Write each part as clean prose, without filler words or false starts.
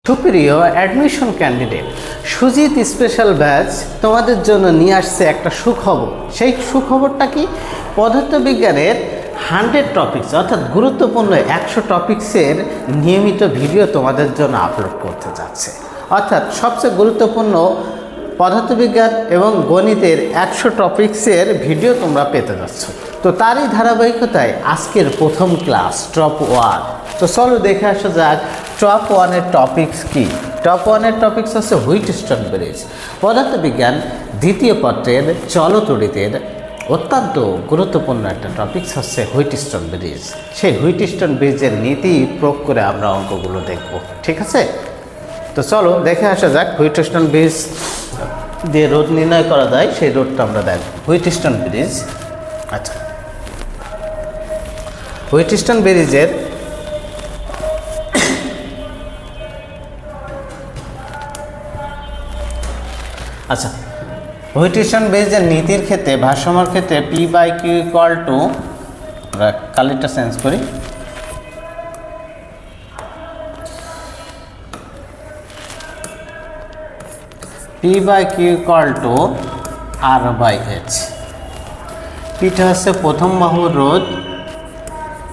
সুপ্রিয় admission candidate, Sujit special batch তোমাদের জন্য নিয়ে আসছে একটা সুখবর। সেই সুখবরটা কি? পদার্থবিজ্ঞানের 100 টপিকস অর্থাৎ গুরুত্বপূর্ণ 100 টপিক্সের নিয়মিত ভিডিও তোমাদের জন্য আপলোড করতে যাচ্ছে। অর্থাৎ সবচেয়ে গুরুত্বপূর্ণ পদার্থবিজ্ঞান এবং গণিতের 100 টপিক্সের ভিডিও তোমরা পেতে যাচ্ছ। তো তারই ধারাবাহিকতায় আজকের প্রথম ক্লাস টপ 1। তো চলো দেখে আসা যাক টপ 1-এর টপিক্স কি। টপ 1-এর টপিক্স হচ্ছে হুইটস্টোন ব্রিজ। পদার্থবিজ্ঞান দ্বিতীয় পত্রের চলতড়িতের অত্যন্ত গুরুত্বপূর্ণ একটা টপিক্স হচ্ছে হুইটস্টোন ব্রিজ। সেই হুইটস্টোন ব্রিজের নীতি প্রয়োগ করে আমরা অঙ্কগুলো দেখব, ঠিক আছে? তো চলো দেখে আসা যাক হুইটস্টোন ব্রিজ দিয়ে রোধ নির্ণয় করা যায় সেই রোধটা আমরা দেখব। হুইটস্টোন ব্রিজ, আচ্ছা, হুইটস্টোন ব্রিজের আচ্ছা হুইটস্টোন ব্রিজের নীতির ক্ষেত্রে ভারসাম্যের ক্ষেত্রে P/Q ইকুয়াল টু, আমরা কালিটা চেঞ্জ করি, P/Q ইকুয়াল টু R/H। পিটা হচ্ছে প্রথম বাহুর রোধ,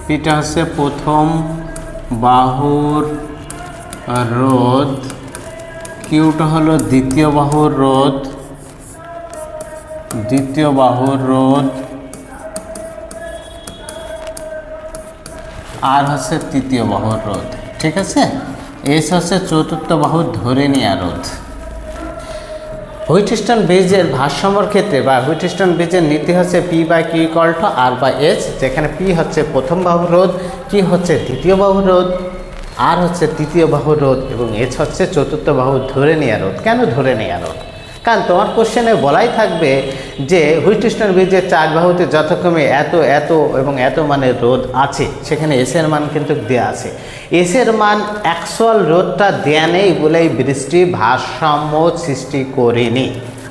পিটা হচ্ছে প্রথম বাহুর রোধ, কিউটা হলো দ্বিতীয় বাহুর রোধ, দ্বিতীয় বাহুর রোধ, আর হচ্ছে তৃতীয় বাহুর রোধ, ঠিক আছে? এস হচ্ছে চতুর্থ বাহুর ধরে নেওয়া রোধ। হুইটস্টোন ব্রিজের ভারসাম্যের ক্ষেত্রে বা হুইটস্টোন ব্রিজের নীতি হচ্ছে P/Q ইকুয়াল টু R/H, যেখানে P হচ্ছে প্রথম বাহুর রোধ, Q হচ্ছে দ্বিতীয় বাহুর রোধ, আর হচ্ছে তৃতীয় বাহুর রোধ এবং H হচ্ছে চতুর্থ বাহুর ধরে নেওয়া রোধ। কেন ধরে নেওয়া রোধ? কারণ তোমার কোশ্চেনে বলাই থাকবে যে হুইটস্টোন ব্রিজের 4 বাহুতে যথাক্রমে এত এত এবং এত মানের রোধ আছে, সেখানে এস এর মান কিন্তু দেওয়া আছে। এস এর মান অ্যাকচুয়াল রোধটা দেয়া নেই বলেই ব্রিজটি ভারসাম্য সৃষ্টি করেনি।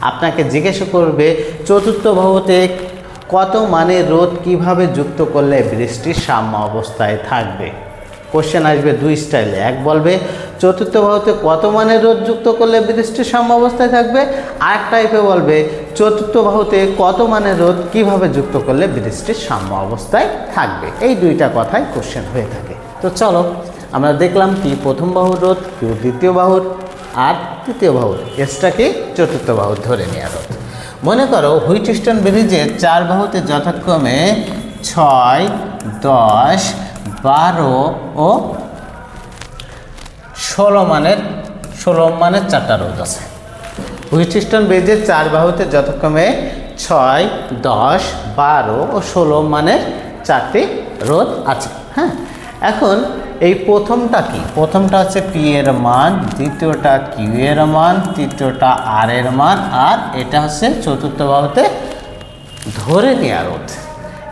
আপনাকে জিজ্ঞাসা করবে চতুর্থ বাহুতে কত মানের রোধ কিভাবে যুক্ত করলে ব্রিজটি সাম্য অবস্থায় থাকবে। কোশ্চেন আসবে দুই স্টাইলে, এক বলবে চতুর্থ বাহুতে কত মানের রোধ যুক্ত করলে ব্রিজটি সাম্য অবস্থায় থাকবে, আর এক টাইপে বলবে চতুর্থ বাহুতে কত মানের রোধ কিভাবে যুক্ত করলে ব্রিজটি সাম্য অবস্থায় থাকবে। এই দুইটা কথাই কোশ্চেন হয়ে থাকে। তো চলো আমরা দেখলাম কি প্রথম বাহুর রোধ, কিউ দ্বিতীয় বাহুর, আর তৃতীয় বাহুর, এসটা কি চতুর্থ বাহুর ধরে নেওয়া রোধ। মনে করো হুইটস্টোন ব্রিজের 4 বাহুতে যথাক্রমে 6, 10, 12 ও 16 মানের 4টা রোধ আছে। হুইটস্টোন ব্রিজের 4 বাহুতে যথাক্রমে 6, 10, 12 ও 16 মানের 4টি রোধ আছে। হ্যাঁ, এখন এই প্রথমটা কি? প্রথমটা হচ্ছে P এর মান, দ্বিতীয়টা Q এর মান, তৃতীয়টা R এর মান, আর এটা হচ্ছে চতুর্থ বাহুতে ধরে নেওয়া রোধ।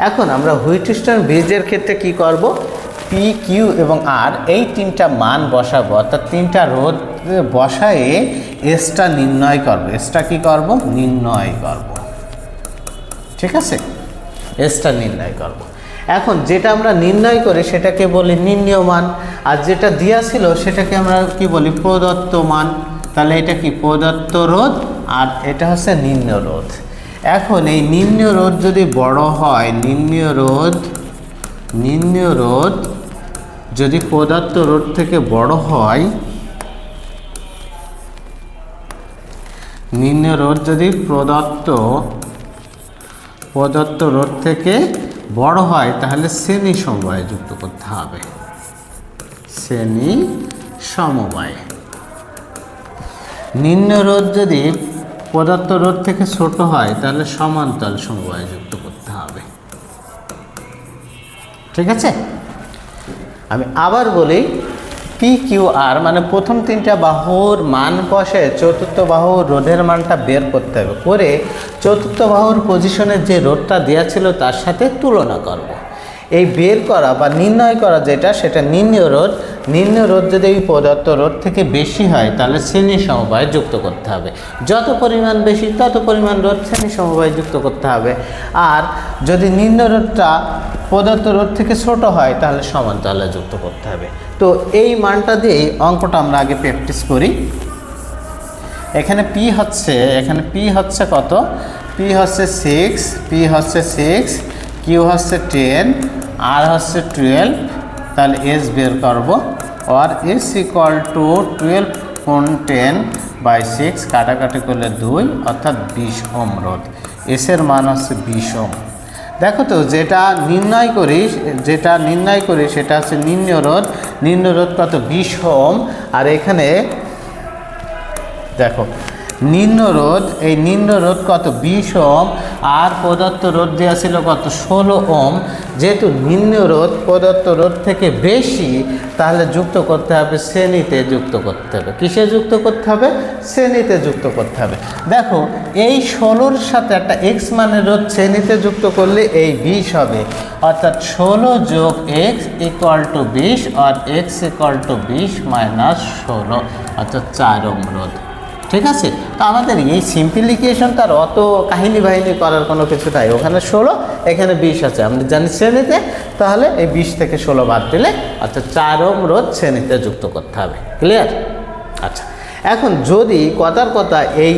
এখন আমরা হুইটস্টোন ব্রিজের ক্ষেত্রে কি করব? P, Q এবং R এই 3টা মান বসাবো, অর্থাৎ 3টা রোধ বসায়ে এসটা নির্ণয় করব। এসটা কি করব? নির্ণয় করব, ঠিক আছে? এসটা নির্ণয় করব। এখন যেটা আমরা নির্ণয় করি সেটাকে বলি নির্ণীয় মান, আর যেটা দেওয়া ছিল সেটাকে আমরা কি বলি? প্রদত্ত মান। তাহলে এটা কি? প্রদত্ত রোধ, আর এটা হচ্ছে নির্ণীয় রোধ। এখন এই নির্ণীয় রোধ যদি বড় হয়, নির্ণীয় রোধ যদি প্রদত্ত রোধ থেকে বড় হয়, নির্ণীয় রোধ যদি প্রদত্ত রোধ থেকে বড় হয় তাহলে শ্রেণী সমবায় যুক্ত করতে হবে। শ্রেণী সমবায়। নির্ণীয় রোধ যদি প্রদত্ত রোধ থেকে ছোট হয় তাহলে সমান্তরাল সমবায় যুক্ত করতে হবে, ঠিক আছে? আমি আবার বলি, PQR মানে প্রথম 3টা বাহুর মান বসে চতুর্থ বাহুর রোধের মানটা বের করতে হবে, করে চতুর্থ বাহুর পজিশনের যে রোধটা দেওয়া ছিল তার সাথে তুলনা করব। এই বের করা বা নির্ণয় করা যেটা, সেটা নির্ণীয় রোধ। নির্ণীয় রোধ যদি এই প্রদত্ত রোধ থেকে বেশি হয় তাহলে শ্রেণী সমবায় যুক্ত করতে হবে। যত পরিমাণ বেশি তত পরিমাণ রোধ শ্রেণী সমবায় যুক্ত করতে হবে। আর যদি নির্ণীয় রোধটা প্রদত্ত রোধ থেকে ছোট হয় তাহলে সমান্তরালে যুক্ত করতে হবে। তো এই মানটা দিয়ে অঙ্কটা আমরা আগে প্র্যাকটিস করি। এখানে পি হচ্ছে কত, পি হচ্ছে 6, পি হচ্ছে 6, কিউ হচ্ছে 10, আর হচ্ছে 12, তাহলে এস বের করবো। আর এস ইকুয়াল টু 12 গুণ 10/6, কাটাকাটি করলে 2, অর্থাৎ 20 ওহম রোধ। এসের মান হচ্ছে 20 ওহম। দেখো তো যেটা নির্ণয় করি সেটা হচ্ছে নিম্ন রোধ কত, 20 ওহম। আর এখানে দেখো নিম্ন রোধ কত, 20 ওহম। আর প্রদত্ত রোধ দেওয়া ছিল কত, 16 ওহম। যেহেতু নিম্ন রোধ প্রদত্ত রোধ থেকে বেশি, তাহলে যুক্ত করতে হবে শ্রেণীতে, যুক্ত করতে হবে কিসে যুক্ত করতে হবে, শ্রেণীতে যুক্ত করতে হবে। দেখো এই 16-র সাথে একটা এক্স মানের রোধ শ্রেণীতে যুক্ত করলে এই 20 হবে, অর্থাৎ 16 যোগ এক্স ইকুয়াল টু 20, আর এক্স ইকুয়াল টু 20 মাইনাস 16, অর্থাৎ 4 ওহম রোধ। ঠিক আছে, তো আমাদের এই সিম্পলিফিকেশন তার অত কাহিনী বাহিনী করার কোনো কিছু নাই। ওখানে 16, এখানে 20 আছে, আমরা জানি শ্রেণীতে, তাহলে এই 20 থেকে 16 বাদ দিলে অর্থাৎ 4 ওহম রোধ শ্রেণীতে যুক্ত করতে হবে। ক্লিয়ার? আচ্ছা, এখন যদি কথার কথা এই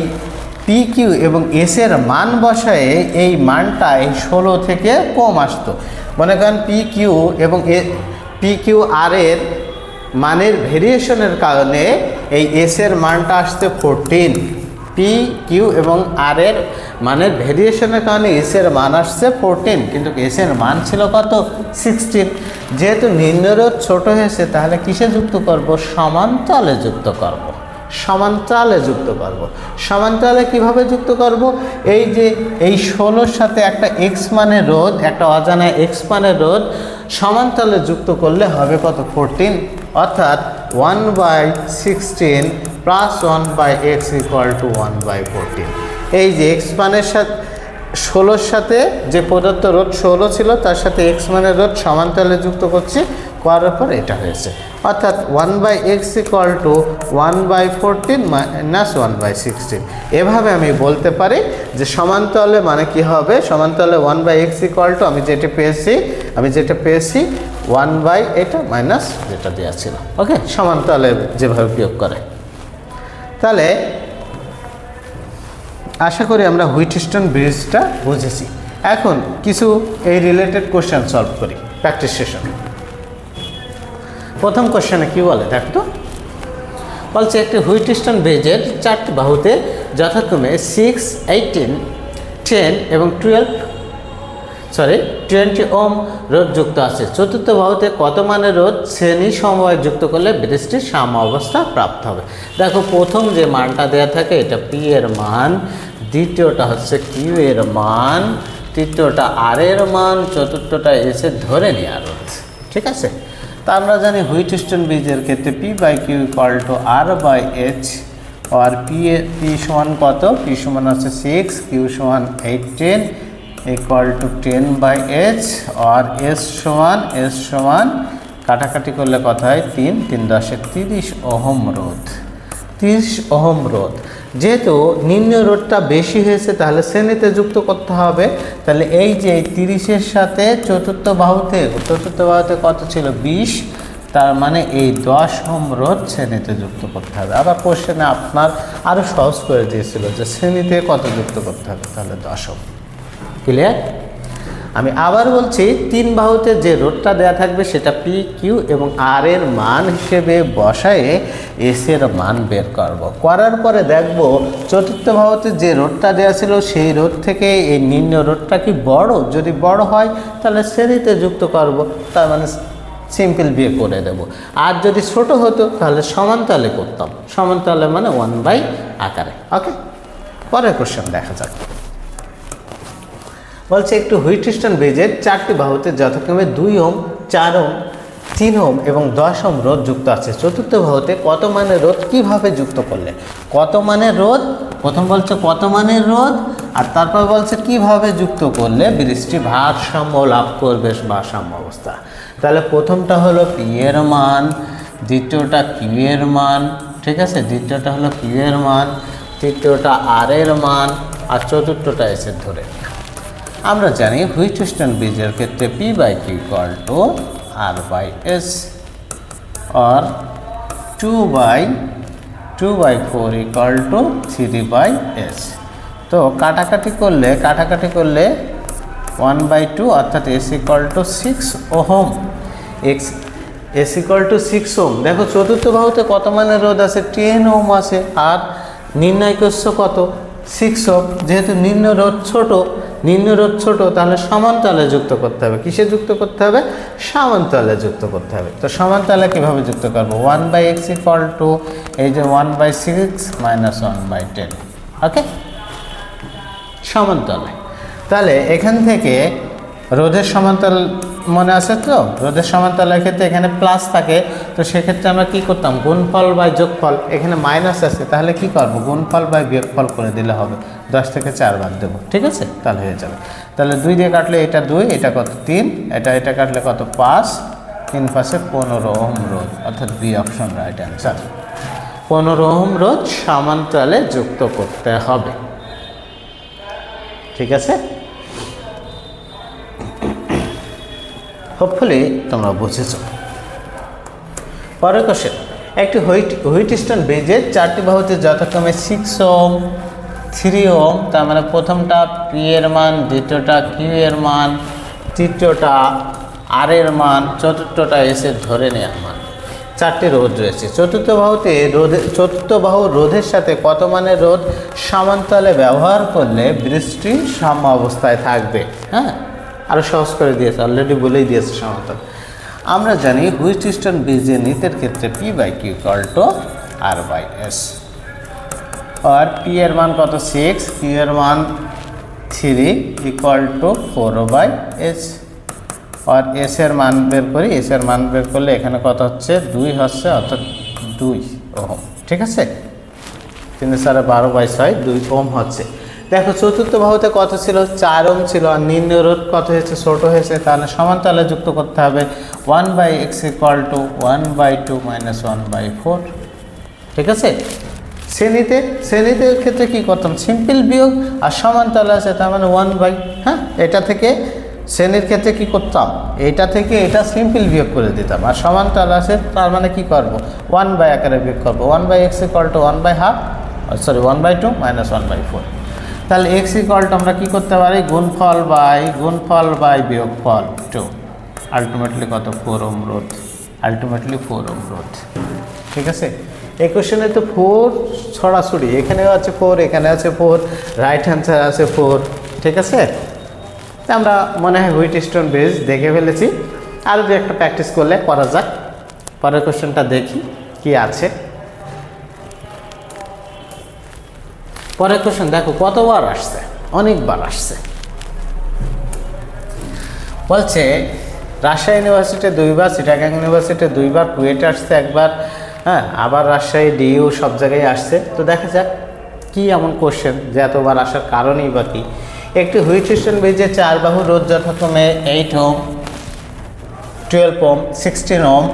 পি কিউ এবং এস এর মান বসায় এই মানটা এই 16 থেকে কম আসতো, মনে করেন পি কিউ আর এর মানের ভেরিয়েশনের কারণে এই এস এর মানটা আসছে 14, পি কিউ এবং আর এর মানের ভেরিয়েশনের কারণে এস এর মান আসছে 14, কিন্তু এস এর মান ছিল কত, 16। যেহেতু নিম্ন রোধ ছোট হয়েছে, তাহলে কিসে যুক্ত করব, সমান্তরালে যুক্ত করব। সমান্তরালে কিভাবে যুক্ত করব, এই যে এই 16-র সাথে একটা এক্স মানের রোধ, একটা অজানা এক্স মানের রোধ সমান্তরালে যুক্ত করলে হবে কত, 14, অর্থাৎ 1/16 প্লাস 1/x ইকুয়াল টু 1/14। এই যে এক্স মানের সাথে 16-র সাথে যে প্রদত্ত রোধ 16 ছিল, তার সাথে এক্স মানের রোধ সমান্তরালে যুক্ত করছি, করার পর এটা হয়েছে, অর্থাৎ 1/x ইকুয়াল টু 1/14 মাইনাস 1/16। এভাবে আমি বলতে পারি যে সমান্তরালে মানে কি হবে, সমান্তরালে 1/x ইকুয়াল টু আমি যেটা পেয়েছি 1/ এটা মাইনাস যেটা দেওয়া ছিল। ওকে, সমান্তরালে যেভাবে বিয়োগ করে। তাহলে আশা করি আমরা হুইটস্টোন ব্রিজটা বুঝেছি। এখন কিছু এই রিলেটেড কোশ্চেন সলভ করি প্র্যাকটিস সেশন। প্রথম কোশ্চেনে কি বলে দেখো তো, বলছে একটি হুইটস্টোন ব্রিজের 4টি বাহুতে যথাক্রমে 6, 18, 10 এবং 20 ওহম রোধ যুক্ত আছে। চতুর্থ বাহুতে কত মানের রোধ শ্রেণী সমবায় যুক্ত করলে ব্রিজটির সাম্য অবস্থা প্রাপ্ত হবে। দেখো প্রথম যে মানটা দেওয়া থাকে এটা পি এর মান, দ্বিতীয়টা হচ্ছে কিউ এর মান, তৃতীয়টা আর এর মান, চতুর্থটা এসে ধরে নেওয়া রোধ। ঠিক আছে, তা আমরা জানি হুইটস্টোন ব্রিজের ক্ষেত্রে P/Q equal to R/H, R P সমান কত, পি সমান হচ্ছে 6, কিউ সমান 18 equal to 10/h, R S সমান কাটাকাটি করলে কত হয়, 3 × 30 ওহম রোধ। 30 ওহম রোধ, যেহেতু নিম্ন রোধটা বেশি হয়েছে, তাহলে শ্রেণীতে যুক্ত করতে হবে। তাহলে এই যে 30-এর সাথে চতুর্থ বাহুতে কত ছিল, 20, তার মানে এই 10 ওহম রোধ শ্রেণীতে যুক্ত করতে হবে। আবার কোশ্চেনে আপনার আরও সহজ করে দিয়েছিল যে শ্রেণীতে কত যুক্ত করতে হবে, তাহলে 10 ওহম। ক্লিয়ার? আমি আবার বলছি, 3 বাহুতে যে রোধটা দেয়া থাকবে সেটা পি কিউ এবং আর এর মান হিসেবে বসায়ে এস এর মান বের করার পরে দেখব চতুর্থ বাহুতে যে রোধটা দেওয়া ছিল সেই রোধ থেকে এই নিম্ন রোধটা কি বড়, যদি বড় হয় তাহলে শ্রেণীতে যুক্ত করব, তার মানে সিম্পল বিয়ে করে দেব। আর যদি ছোট হতো তাহলে সমান্তরালে করতাম, সমান্তরালে মানে 1/, আকারে। ওকে, পরের কোশ্চেন দেখা যাক। বলছে একটু হুইটস্টোন ব্রিজের 4টি বাহুতে যথাক্রমে 2 ওহম, 4 ওহম, 3 ওহম এবং 10 ওহম রোধ যুক্ত আছে। চতুর্থ বাহুতে কত মানের রোধ কিভাবে যুক্ত করলে, কত মানের রোধ, প্রথম বলছে কত মানের রোধ, আর তারপর বলছে কিভাবে যুক্ত করলে ব্রিজটি ভারসাম্য লাভ করবে বা সাম্য অবস্থা। তাহলে প্রথমটা হলো পি এর মান, দ্বিতীয়টা কিউ এর মান, ঠিক আছে, দ্বিতীয়টা হলো কিউ এর মান, তৃতীয়টা আর এর মান, আর চতুর্থটা এস এর ধরে। আমরা জানি হুইটস্টোন ব্রিজের ক্ষেত্রে P/Q equal to R/S, or 2/4 equal to 3/s। তো কাটাকাটি করলে 1/2 অর্থাৎ s equal to 6 ohm. s equal to 6 ohm. দেখো চতুর্থ বাহুতে কত মানের রোধ আছে? 10 ওহম আছে। আর নির্ণয় করছো কত? 6 ওহম। যেহেতু নিম্ন রোধ ছোট তাহলে সমান্তরালে যুক্ত করতে হবে। কিসে যুক্ত করতে হবে? সমান্তরালে যুক্ত করতে হবে। তো সমান্তরালে কিভাবে যুক্ত করব? 1/x equal to এই যে 1/6 minus 1/10। ওকে, সমান্তরালে। তাহলে এখান থেকে রোধের সমান্তরাল মনে আছে তো? রোধের সমান্তরালের ক্ষেত্রে এখানে প্লাস থাকে, তো সেক্ষেত্রে আমরা কি করতাম? গুণফল বাই যোগফল। এখানে মাইনাস আছে, তাহলে কি করব? গুণফল বাই বিয়োগফল করে দিলে হবে। 10 থেকে 4 বাদ দেবো, ঠিক আছে? তাহলে হয়ে যাবে। তাহলে 2 দিয়ে কাটলে এটা 2, এটা কত? 3, এটা কাটলে কত? 5, 3 পাশে 15 ওহম রোধ, অর্থাৎ B option right answer. 15 ohm রোধ সমান্তরালে যুক্ত করতে হবে, ঠিক আছে? হোপফুলি তোমরা বুঝেছো। পরের কোশ্চেন, একটি হুইটস্টোন ব্রিজের 4টি বাহুতে যথাক্রমে 6 ওহম, 3 ওহম, তার মানে প্রথমটা পি এর মান, দ্বিতীয়টা কিউ এর মান, তৃতীয়টা আর এর মান, চতুর্থটা এস এর ধরে নেওয়ার মান। 4টি রোধ রয়েছে। চতুর্থ বাহুর রোধের সাথে কত মানের রোধ সমান্তরালে ব্যবহার করলে ব্রিজটি সাম্য অবস্থায় থাকবে? হ্যাঁ, আরও সহজ করে দিয়েছে, অলরেডি বলেই দিয়েছে সমান্তরাল। আমরা জানি হুইটস্টোন ব্রিজের নিতের ক্ষেত্রে P/Q equal to R/S। R P এর মান কত? 6, কিউ এর মান 3 equal to 4/S। R S এর মান বের করি, এস এর মান বের করলে এখানে কত হচ্ছে? 2 হচ্ছে, অর্থাৎ 2 ওহম, ঠিক আছে? 3 × 4 = 12/6, 2 ওহম হচ্ছে। দেখো চতুর্থ বাহুতে কত ছিল? 4 ওহম ছিল। আর নিম্ন রোধ কত হয়েছে? ছোট হয়েছে, তাহলে সমান্তরালে যুক্ত করতে হবে। 1/x equal to 1/2 minus 1/4, ঠিক আছে? শ্রেণীতে ক্ষেত্রে কি করতাম? সিম্পল বিয়োগ। আর সমান্তরালে আছে, তার মানে 1/, হ্যাঁ, এটা থেকে শ্রেণীর ক্ষেত্রে কি করতাম? এটা থেকে এটা সিম্পল বিয়োগ করে দিতাম। আর সমান্তরাল আছে, তার মানে কি করব? 1/, আকারে বিয়োগ করব। 1/x equal to 1/2, 1/2 minus 1/4। তাহলে x equal to আমরা কি করতে পারি? গুণফল বাই বিয়োগফল 2, আলটিমেটলি কত? 4 ওহম রোধ, আলটিমেটলি 4 ওহম রোধ, ঠিক আছে? এই কোশ্চেনে তো 4 ছড়াছড়ি, এখানেও আছে 4, এখানে আছে 4, রাইট অ্যান্সার আছে 4, ঠিক আছে? আমরা মনে হয় হুইটস্টোন ব্রিজ দেখে ফেলেছি। আরও দু একটা প্র্যাকটিস করলে করা যাক। পরের কোশ্চেনটা দেখি কি আছে। পরের কোশ্চেন দেখো কতবার আসছে? অনেকবার আসছে। বলছে রাজশাহী ইউনিভার্সিটি 2বার, চিটাগাং ইউনিভার্সিটি 2বার, কুয়েটে আসছে একবার, হ্যাঁ, আবার রাজশাহী ডিইউ সব জায়গায় আসছে। তো দেখা যাক কি এমন কোশ্চেন যে এতবার আসার কারণই বা কি। একটি হুইটস্টোন ব্রিজের 4 বাহু রোধ যথাক্রমে 8 ওহম, 12 ওহম, 16 ওহম,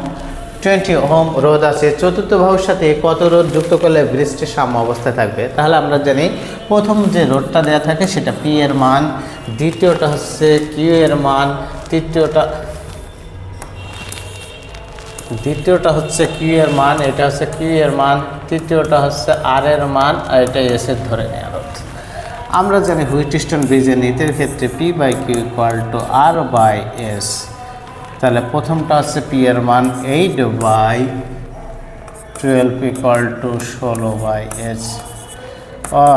20 ওহম রোধ আছে। চতুর্থ বাহুর সাথে কত রোধ যুক্ত করলে ব্রিজটি সাম্য অবস্থায় থাকবে? তাহলে আমরা জানি প্রথম যে রোধটা দেওয়া থাকে সেটা পি এর মান, দ্বিতীয়টা হচ্ছে কিউ এর মান, দ্বিতীয়টা হচ্ছে কিউ এর মান, এটা হচ্ছে কিউ এর মান, তৃতীয়টা হচ্ছে আর এর মান, আর এটা এস এর ধরে নেওয়া রোধ। আমরা জানি হুইটস্টোন ব্রিজের নিতের ক্ষেত্রে P/Q equal to R/S। তাহলে প্রথমটা হচ্ছে পি এর মান 8/12 equal to 16/S,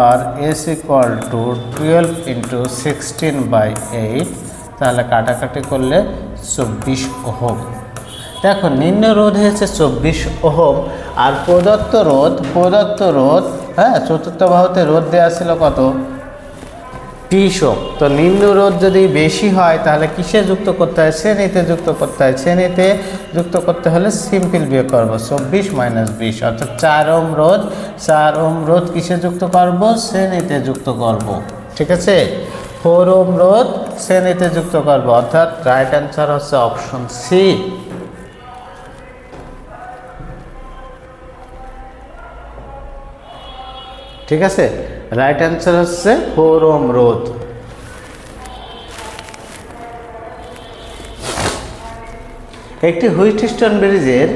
R S equal to 12 into 16/8, তাহলে কাটাকাটি করলে 24 ওহম। দেখো নিম্ন রোধ হয়েছে 24 ওহম, আর প্রদত্ত রোধ, হ্যাঁ, চতুর্থ বাহুতে রোধ দেওয়া ছিল কত? 30 ওহম। তো নিম্ন রোধ যদি বেশি হয় তাহলে কিসে যুক্ত করতে হয়? শ্রেণীতে যুক্ত করতে হয়। শ্রেণীতে যুক্ত করতে হলে সিম্পল বিয়োগ করবো, 24 - 20, অর্থাৎ 4 ওহম রোধ কিসে যুক্ত করবো? শ্রেণীতে যুক্ত করব, ঠিক আছে? 4 ওহম রোধ শ্রেণীতে যুক্ত করব, অর্থাৎ রাইট অ্যান্সার হচ্ছে অপশন সি। ঠিক আছে, রাইট অ্যান্সার হচ্ছে 4 ওহম রোধ। একটি হুইটস্টোন ব্রিজের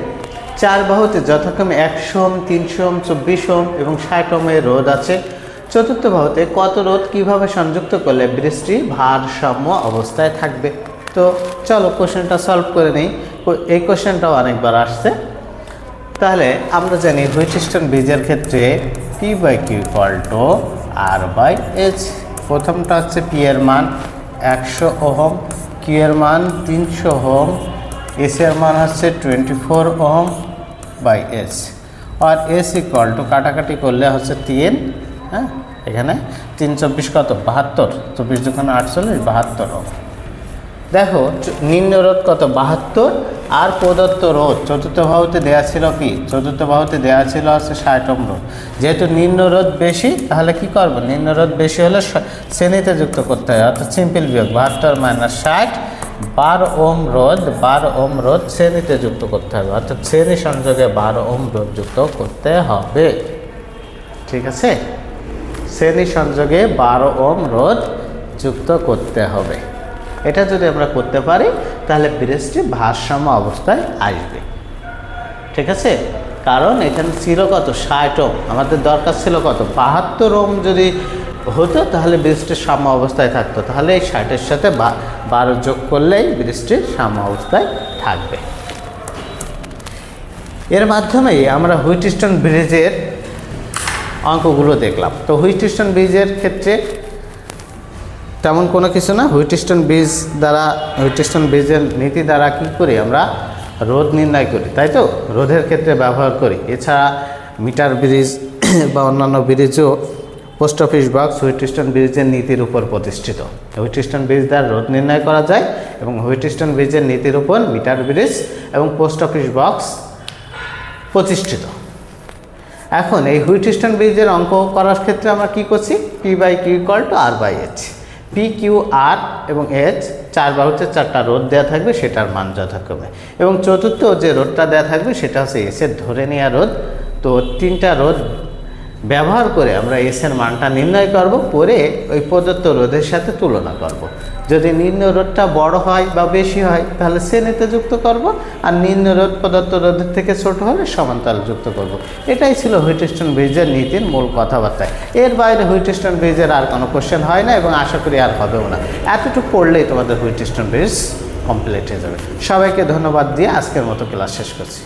চার বাহুতে যথাক্রমে 100 ওহম, 300 ওহম, 24 ওহম এবং 60 ওহমের রোধ আছে। চতুর্থ বাহুতে কত রোধ কিভাবে সংযুক্ত করলে ব্রিজটি ভারসাম্য অবস্থায় থাকবে? তো চলো কোশ্চেনটা সলভ করে নেই। এই কোশ্চেনটাও অনেকবার আসছে। তাহলে আমরা জানি হুইটস্টোন ব্রিজের ক্ষেত্রে P by Q equal to R by H. প্রথমটা হচ্ছে পি এর মান 100 ওহম, কিউ এর মান 300 ওহম, এস এর মান হচ্ছে 24 ওহম বাই এস। আর এস ইকুয়াল টু কাটাকাটি করলে হচ্ছে 3, হ্যাঁ এখানে 3 24 কত 72, 24 যখন 48 72 ওহম। দেখো নিম্ন রোধ কত 72 আর প্রদত্ত রোধ চতুর্থ বাহুতে দেওয়া ছিল কি? চতুর্থ বাহুতে দেওয়া ছিল হচ্ছে 60 ওহম রোধ। যেহেতু নিম্ন রোধ বেশি তাহলে কি করব? নিম্ন রোধ বেশি হলে শ্রেণীতে যুক্ত করতে হয়, অর্থাৎ সিম্পল বিয়োগ 72 মাইনাস 60, 12 ওহম রোধ, 12 ওহম রোধ শ্রেণীতে যুক্ত করতে হবে, অর্থাৎ শ্রেণী সংযোগে 12 ওহম রোধ যুক্ত করতে হবে। ঠিক আছে, শ্রেণী সংযোগে 12 ওহম রোধ যুক্ত করতে হবে। এটা যদি আমরা করতে পারি তাহলে ব্রিজটি ভারসাম্য অবস্থায় আসবে। ঠিক আছে, কারণ এখানে ছিল কত 60 ওহম, আমাদের দরকার ছিল কত 72 ওহম যদি হতো তাহলে ব্রিজটি সাম্য অবস্থায় থাকতো। তাহলে এই 60-এর সাথে 12 যোগ করলেই ব্রিজটি সাম্য অবস্থায় থাকবে। এর মাধ্যমেই আমরা হুইটস্টোন ব্রিজের অঙ্কগুলো দেখলাম। তো হুইটস্টোন ব্রিজের ক্ষেত্রে তেমন কোনো কিছু না। হুইটস্টোন ব্রিজের নীতি দ্বারা কী করি আমরা? রোধ নির্ণয় করি, তাই তো? রোধের ক্ষেত্রে ব্যবহার করি। এছাড়া মিটার ব্রিজ বা অন্যান্য ব্রিজও পোস্ট অফিস বক্স হুইটস্টোন ব্রিজের নীতির উপর প্রতিষ্ঠিত। হুইটস্টোন ব্রিজ দ্বারা রোধ নির্ণয় করা যায় এবং হুইটস্টোন ব্রিজের নীতির উপর মিটার ব্রিজ এবং পোস্ট অফিস বক্স প্রতিষ্ঠিত। এখন এই হুইটস্টোন ব্রিজের অঙ্ক করার ক্ষেত্রে আমরা কি করছি? P by Q equal to R by H. P Q R এবং এইচ চার বাহুতে 4টা রোধ দেওয়া থাকবে, সেটার মান যথাক্রমে, এবং চতুর্থ যে রোধটা দেওয়া থাকবে সেটা হচ্ছে এসের ধরে নেওয়া রোধ। তো 3টা রোধ ব্যবহার করে আমরা এসের মানটা নির্ণয় করব, করে ওই প্রদত্ত রোধের সাথে তুলনা করব। যদি নিম্ন রোধটা বড় হয় বা বেশি হয় তাহলে শ্রেণীতে যুক্ত করব, আর নিম্ন রোধ প্রদত্ত রোধের থেকে ছোট হলে সমান্তরাল যুক্ত করব। এটাই ছিল হুইটস্টোন ব্রিজের নীতির মূল কথাবার্তা। এর বাইরে হুইটস্টোন ব্রিজের আর কোনো কোশ্চেন হয় না এবং আশা করি আর হবেও না। এতটুকু পড়লেই তোমাদের হুইটস্টোন ব্রিজ কমপ্লিট হয়ে যাবে। সবাইকে ধন্যবাদ দিয়ে আজকের মতো ক্লাস শেষ করছি।